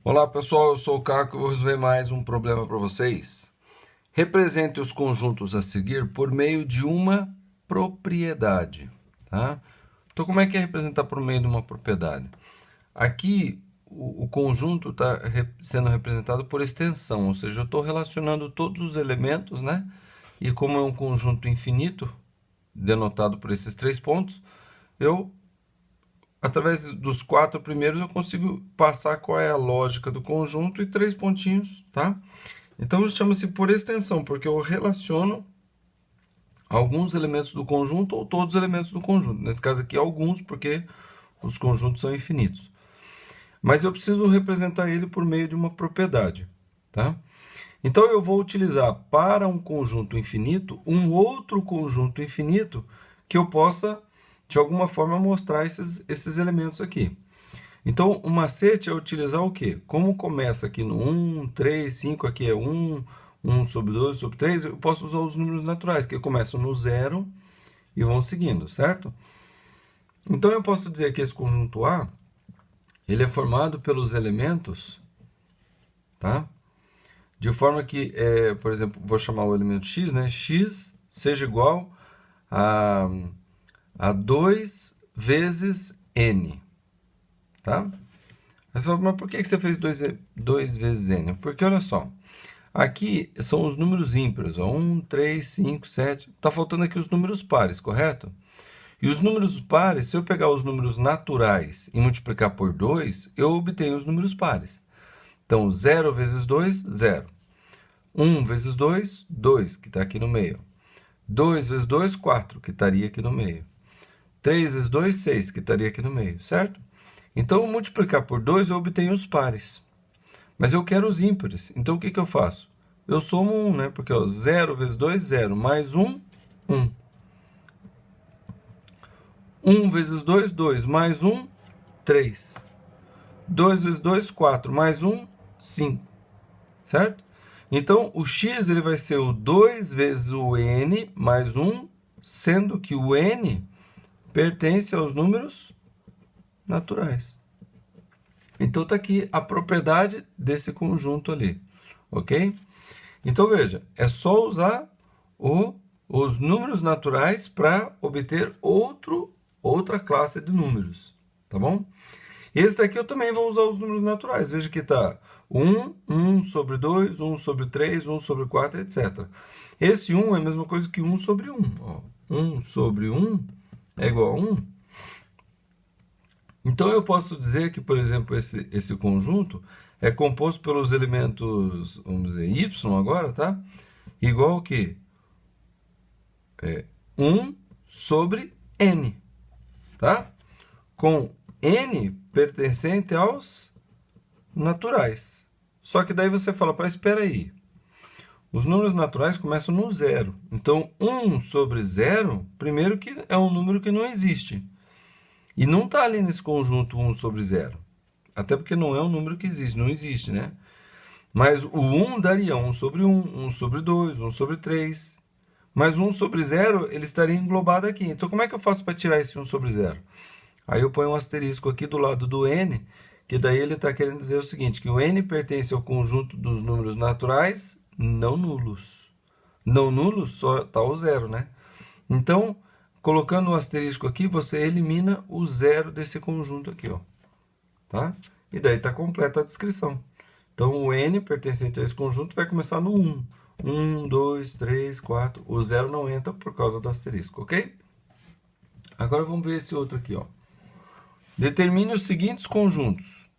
Olá pessoal, eu sou o Caco e vou resolver mais um problema para vocês. Represente os conjuntos a seguir por meio de uma propriedade. Tá? Então, como é que é representar por meio de uma propriedade? Aqui, o conjunto está sendo representado por extensão, ou seja, eu estou relacionando todos os elementos, né? E como é um conjunto infinito, denotado por esses 3 pontos, eu através dos 4 primeiros eu consigo passar qual é a lógica do conjunto e 3 pontinhos, tá? Então chama-se por extensão, porque eu relaciono alguns elementos do conjunto ou todos os elementos do conjunto. Nesse caso aqui, alguns, porque os conjuntos são infinitos. Mas eu preciso representar ele por meio de uma propriedade, tá? Então eu vou utilizar para um conjunto infinito um outro conjunto infinito que eu possa de alguma forma mostrar esses elementos aqui. Então, o macete é utilizar o quê? Como começa aqui no 1, 3, 5, aqui é 1, 1 sobre 2, sobre 3, eu posso usar os números naturais, que começam no 0 e vão seguindo, certo? Então, eu posso dizer que esse conjunto A, ele é formado pelos elementos, tá? De forma que, por exemplo, vou chamar o elemento x, né? X seja igual a 2 vezes n, tá? Aí você fala, mas por que você fez 2 vezes n? Porque olha só, aqui são os números ímpares, ó, 1, 3, 5, 7, está faltando aqui os números pares, correto? E os números pares, se eu pegar os números naturais e multiplicar por 2, eu obtenho os números pares. Então, 0 vezes 2, 0. 1 vezes 2, 2, que está aqui no meio. 2 vezes 2, 4, que estaria aqui no meio. 3 vezes 2, 6, que estaria aqui no meio, certo? Então, multiplicar por 2, eu obtenho os pares. Mas eu quero os ímpares. Então, o que eu faço? Eu somo 1, né? Porque ó, 0 vezes 2, 0. Mais 1, 1. 1 vezes 2, 2. Mais 1, 3. 2 vezes 2, 4. Mais 1, 5. Certo? Então, o x ele vai ser o 2 vezes o n mais 1, sendo que o n pertence aos números naturais. Então, está aqui a propriedade desse conjunto ali, ok? Então, veja, é só usar os números naturais para obter outra classe de números, tá bom? Esse daqui eu também vou usar os números naturais. Veja que está 1, 1 sobre 2, 1 sobre 3, 1 sobre 4, etc. Esse 1 é a mesma coisa que 1 sobre 1. Ó, 1 sobre 1 é igual a 1. Então, eu posso dizer que, por exemplo, esse conjunto é composto pelos elementos, vamos dizer, y agora, tá? Igual ao quê? 1 sobre n, tá? Com n pertencente aos naturais. Só que daí você fala, espera aí. Os números naturais começam no 0. Então, 1 sobre 0, primeiro que é um número que não existe. E não está ali nesse conjunto 1 sobre 0. Até porque não é um número que existe, não existe, né? Mas o 1 daria 1 sobre 1, 1 sobre 2, 1 sobre 3. Mas 1 sobre 0, ele estaria englobado aqui. Então, como é que eu faço para tirar esse 1 sobre 0? Aí eu ponho um asterisco aqui do lado do n, que daí ele está querendo dizer o seguinte, que o n pertence ao conjunto dos números naturais não nulos. Não nulos só está o 0, né? Então, colocando o asterisco aqui, você elimina o 0 desse conjunto aqui, ó. Tá? E daí está completa a descrição. Então, o n pertencente a esse conjunto vai começar no 1. 1, 2, 3, 4. O 0 não entra por causa do asterisco, ok? Agora vamos ver esse outro aqui, ó. Determine os seguintes conjuntos,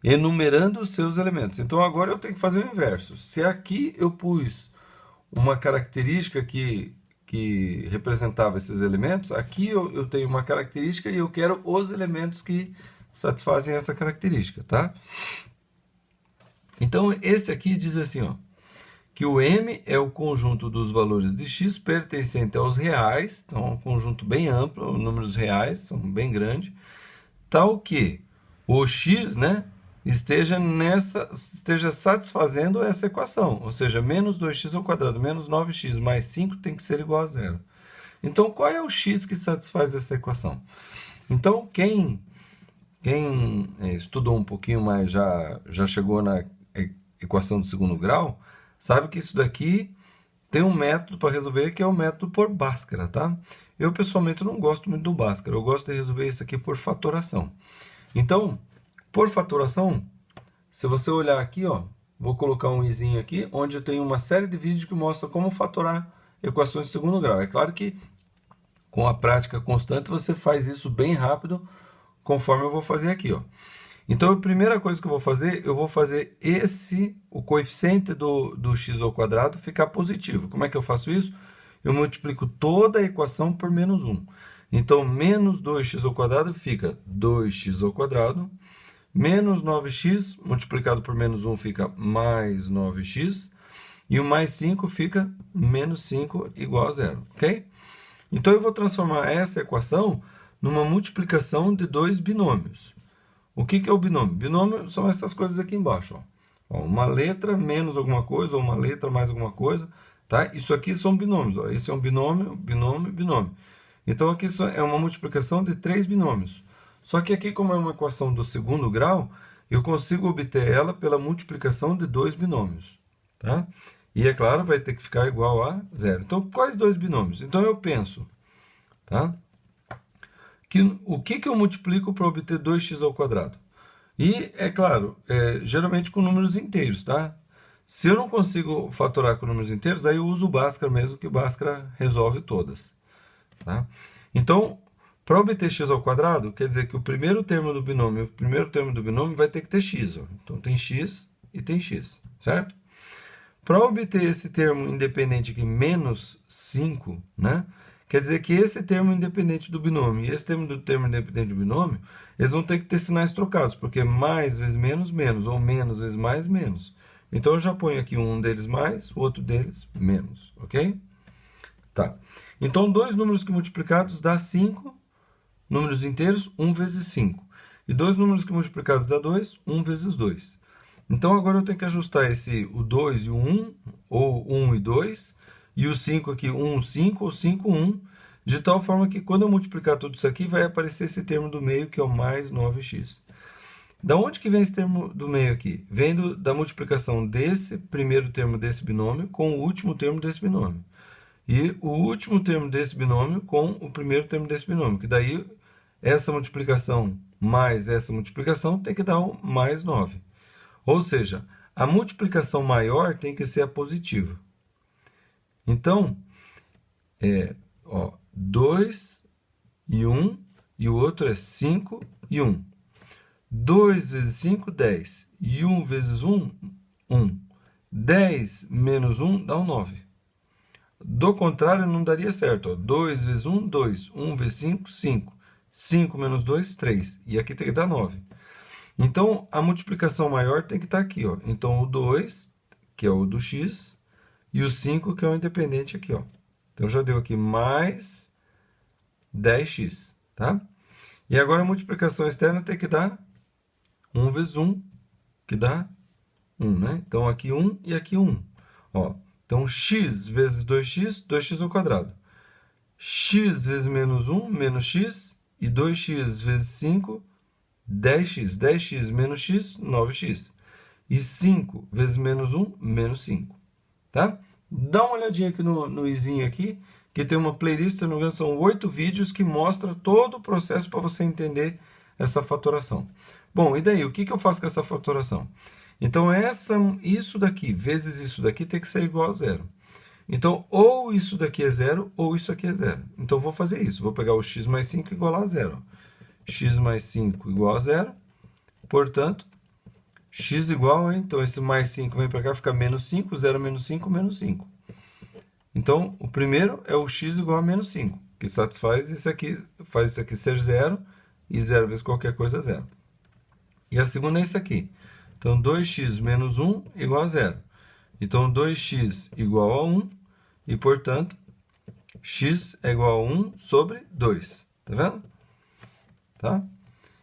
enumerando os seus elementos. Então, agora eu tenho que fazer o inverso. Se aqui eu pus uma característica que representava esses elementos, aqui eu tenho uma característica e eu quero os elementos que satisfazem essa característica, tá? Então, esse aqui diz assim, ó, que o M é o conjunto dos valores de x pertencente aos reais, então é um conjunto bem amplo, números reais, são bem grandes, tal que o x, né, esteja satisfazendo essa equação, ou seja, menos 2x ao quadrado menos 9x mais 5 tem que ser igual a zero. Então, qual é o x que satisfaz essa equação? Então, quem Quem estudou um pouquinho mais, já chegou na equação do segundo grau, sabe que isso daqui tem um método para resolver, que é o método por Bhaskara, tá? Eu, pessoalmente, não gosto muito do Bhaskara. Eu gosto de resolver isso aqui por fatoração. Então, por fatoração, se você olhar aqui, ó, vou colocar um izinho aqui, onde eu tenho uma série de vídeos que mostram como fatorar equações de segundo grau. É claro que com a prática constante você faz isso bem rápido, conforme eu vou fazer aqui, ó. Então, a primeira coisa que eu vou fazer o coeficiente do x ao quadrado ficar positivo. Como é que eu faço isso? Eu multiplico toda a equação por menos 1. Então, menos 2x ao quadrado fica 2x ao quadrado, menos 9x multiplicado por menos 1 fica mais 9x, e o mais 5 fica menos 5 igual a zero, ok? Então, eu vou transformar essa equação numa multiplicação de dois binômios. O que é o binômio? Binômio são essas coisas aqui embaixo, ó. Uma letra menos alguma coisa, ou uma letra mais alguma coisa, tá? Isso aqui são binômios, ó. Esse é um binômio, binômio, binômio. Então, aqui é uma multiplicação de três binômios. Só que aqui, como é uma equação do segundo grau, eu consigo obter ela pela multiplicação de dois binômios, tá? E, é claro, vai ter que ficar igual a zero. Então, quais dois binômios? Então, eu penso, tá? O que eu multiplico para obter 2x ao quadrado? E, é claro, geralmente com números inteiros, tá? Se eu não consigo fatorar com números inteiros, aí eu uso o Bhaskara mesmo, que o Bhaskara resolve todas, tá? Então, para obter x ao quadrado, quer dizer que o primeiro termo do binômio vai ter que ter x, ó. Então, tem x e tem x, certo? Para obter esse termo independente aqui, menos 5, né? Quer dizer que esse termo independente do binômio e esse termo independente do binômio, eles vão ter que ter sinais trocados, porque mais vezes menos, menos, ou menos vezes mais, menos. Então, eu já ponho aqui um deles mais, o outro deles menos, ok? Tá. Então, dois números que multiplicados dá 5, números inteiros, 1 vezes 5. E dois números que multiplicados dá 2, 1 vezes 2. Então, agora eu tenho que ajustar o 2 e o 1, ou 1 e 2, e o 5 aqui, 1, 5, ou 5, 1, de tal forma que quando eu multiplicar tudo isso aqui, vai aparecer esse termo do meio, que é o mais 9x. Da onde que vem esse termo do meio aqui? Vem da multiplicação desse primeiro termo desse binômio com o último termo desse binômio. E o último termo desse binômio com o primeiro termo desse binômio, que daí essa multiplicação mais essa multiplicação tem que dar o mais 9. Ou seja, a multiplicação maior tem que ser a positiva. Então, 2 e 1, e o outro é 5 e 1. 2 vezes 5, 10. E 1 vezes 1, 1. 10 menos 1 dá um 9. Do contrário, não daria certo. Ó. 2 vezes 1, 2. 1 vezes 5, 5. 5 menos 2, 3. E aqui tem que dar 9. Então, a multiplicação maior tem que estar aqui, ó. Então, o 2, que é o do x, e o 5, que é o independente aqui, ó. Então, já deu aqui mais 10x, tá? E agora a multiplicação externa tem que dar 1 vezes 1, que dá 1, né? Então, aqui 1 e aqui 1. Ó, então, x vezes 2x, 2x ao quadrado. X vezes menos 1, menos x, e 2x vezes 5, 10x. 10x menos x, 9x. E 5 vezes menos 1, menos 5. Tá? Dá uma olhadinha aqui no izinho aqui, que tem uma playlist, se não me engano, são 8 vídeos que mostra todo o processo para você entender essa fatoração. Bom, e daí? O que eu faço com essa fatoração? Então, isso daqui vezes isso daqui tem que ser igual a zero. Então, ou isso daqui é zero, ou isso aqui é zero. Então, eu vou fazer isso. Vou pegar o x mais 5 igual a zero. X mais 5 igual a zero. Portanto, x igual, então esse mais 5 vem para cá, fica menos 5. 0 menos 5, menos 5. Então, o primeiro é o x igual a menos 5, que satisfaz isso aqui, faz isso aqui ser zero, e 0 vezes qualquer coisa é zero. E a segunda é isso aqui. Então, 2x menos 1 igual a zero. Então, 2x igual a 1, e, portanto, x é igual a 1 sobre 2. Tá vendo? Tá?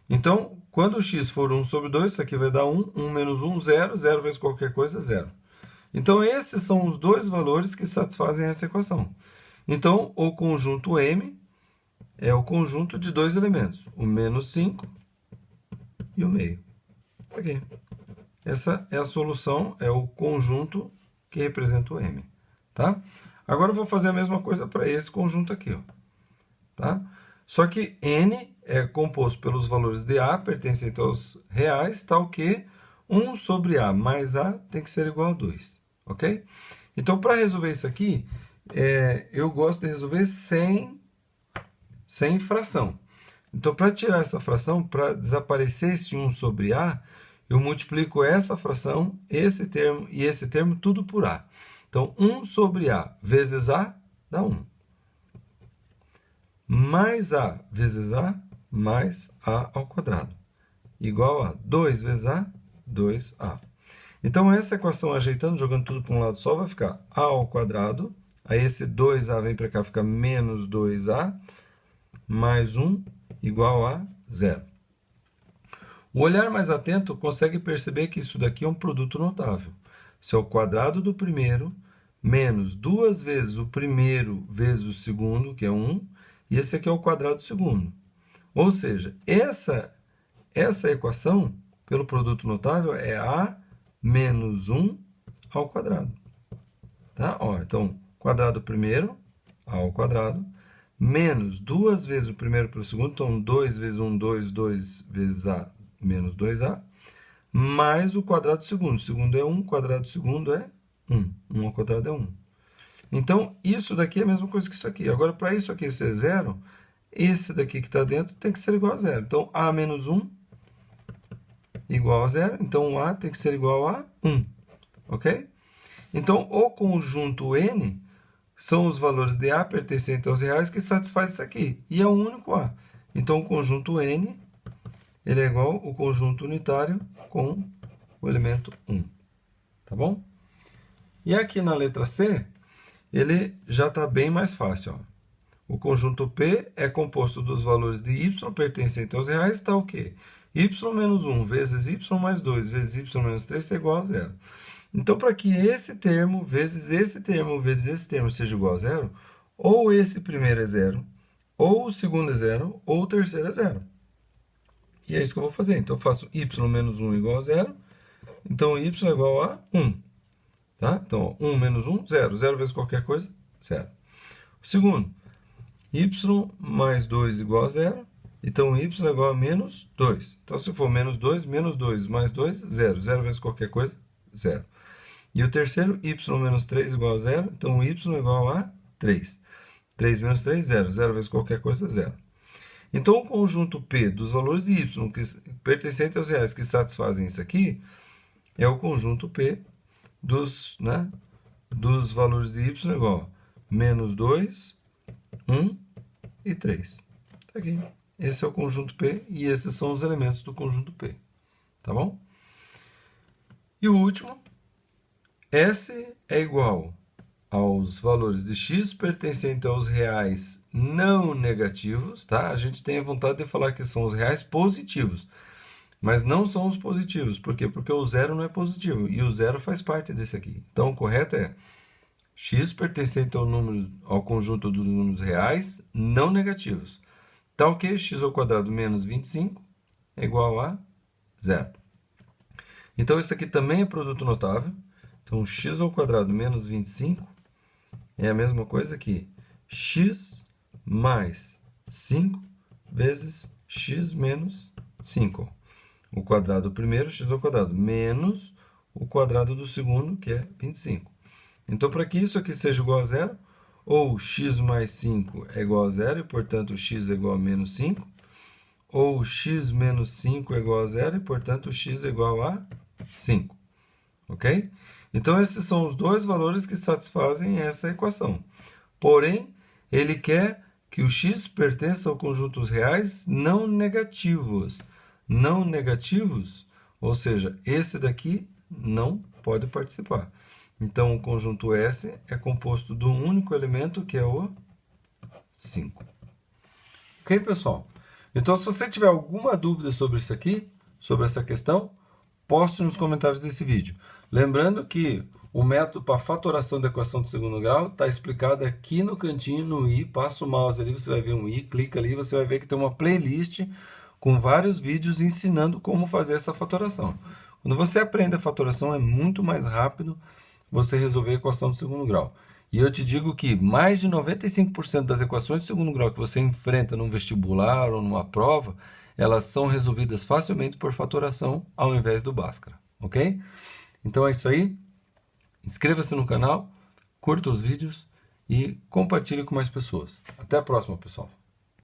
Então, quando o x for 1 sobre 2, isso aqui vai dar 1. 1 menos 1, 0. 0 vezes qualquer coisa é 0. Então, esses são os dois valores que satisfazem essa equação. Então, o conjunto M é o conjunto de dois elementos, o menos 5 e o meio. Aqui. Essa é a solução, é o conjunto que representa o M. Tá? Agora eu vou fazer a mesma coisa para esse conjunto aqui. Ó. Tá? Só que N é composto pelos valores de A pertencentes aos reais, tal que 1 sobre A mais A tem que ser igual a 2. Ok? Então, para resolver isso aqui, eu gosto de resolver sem fração. Então, para tirar essa fração, para desaparecer esse 1 sobre A, eu multiplico essa fração, esse termo e esse termo, tudo por A. Então, 1 sobre A vezes A dá 1. Mais A vezes A, mais A ao quadrado. Igual a 2 vezes A, 2A. Então, essa equação, ajeitando, jogando tudo para um lado só, vai ficar A ao quadrado. Aí, esse 2A vem para cá, fica menos 2A, mais 1, igual a 0. O olhar mais atento consegue perceber que isso daqui é um produto notável. Isso é o quadrado do primeiro, menos 2 vezes o primeiro vezes o segundo, que é 1, e esse aqui é o quadrado do segundo. Ou seja, essa equação, pelo produto notável, é A menos 1 ao quadrado. Tá? Ó, então, quadrado do primeiro, A ao quadrado, menos 2 vezes o primeiro para o segundo, então 2 vezes 1, 2, 2 vezes A, menos 2A, mais o quadrado do segundo. O segundo é 1, o quadrado do segundo é 1. 1 ao quadrado é 1. Então, isso daqui é a mesma coisa que isso aqui. Agora, para isso aqui ser 0, esse daqui que está dentro tem que ser igual a 0. Então, A menos 1 igual a 0. Então, o A tem que ser igual a 1. Ok? Então, o conjunto N são os valores de A pertencentes aos reais que satisfaz isso aqui. E é o único A. Então, o conjunto N ele é igual ao conjunto unitário com o elemento 1. Tá bom? E aqui na letra C, ele já está bem mais fácil. Ó. O conjunto P é composto dos valores de y pertencentes aos reais, está o quê? Y menos 1 vezes y mais 2 vezes y menos 3 está igual a 0. Então, para que esse termo vezes esse termo vezes esse termo seja igual a 0, ou esse primeiro é 0, ou o segundo é 0, ou o terceiro é 0. E é isso que eu vou fazer. Então, eu faço y menos 1 igual a 0. Então, y é igual a 1. Tá? Então, 1 menos 1, 0. 0 vezes qualquer coisa, 0. O segundo, y mais 2 igual a 0. Então, y é igual a menos 2. Então, se for menos 2 mais 2, 0. 0 vezes qualquer coisa, 0. E o terceiro, y menos 3 igual a 0. Então, y é igual a 3. 3 menos 3, 0. 0 vezes qualquer coisa, 0. Então, o conjunto P dos valores de y pertencentes aos reais que satisfazem isso aqui é o conjunto P dos valores de y igual a menos 2, 1 e 3. Tá aqui. Esse é o conjunto P e esses são os elementos do conjunto P. Tá bom? E o último, S é igual aos valores de x pertencentes aos reais não negativos, tá? A gente tem a vontade de falar que são os reais positivos, mas não são os positivos. Por quê? Porque o zero não é positivo e o zero faz parte desse aqui. Então, o correto é x pertencente ao conjunto dos números reais não negativos. Tal que x ao quadrado menos 25 é igual a 0. Então, isso aqui também é produto notável. Então, x ao quadrado menos 25 é a mesma coisa que x mais 5 vezes x menos 5. O quadrado do primeiro, x ao quadrado, menos o quadrado do segundo, que é 25. Então, para que isso aqui seja igual a 0, ou x mais 5 é igual a 0, e, portanto, x é igual a menos 5, ou x menos 5 é igual a 0, e, portanto, x é igual a 5. Ok? Então, esses são os dois valores que satisfazem essa equação. Porém, ele quer que o x pertença ao conjunto dos reais não negativos. Não negativos, ou seja, esse daqui não pode participar. Então, o conjunto S é composto de um único elemento, que é o 5. Ok, pessoal? Então, se você tiver alguma dúvida sobre isso aqui, sobre essa questão, poste nos comentários desse vídeo. Lembrando que o método para fatoração da equação do segundo grau está explicado aqui no cantinho, no i. Passa o mouse ali, você vai ver um i, clica ali, você vai ver que tem uma playlist com vários vídeos ensinando como fazer essa fatoração. Quando você aprende a fatoração, é muito mais rápido você resolver a equação do segundo grau. E eu te digo que mais de 95% das equações de segundo grau que você enfrenta num vestibular ou numa prova, elas são resolvidas facilmente por fatoração ao invés do Bhaskara, ok? Então é isso aí. Inscreva-se no canal, curta os vídeos e compartilhe com mais pessoas. Até a próxima, pessoal.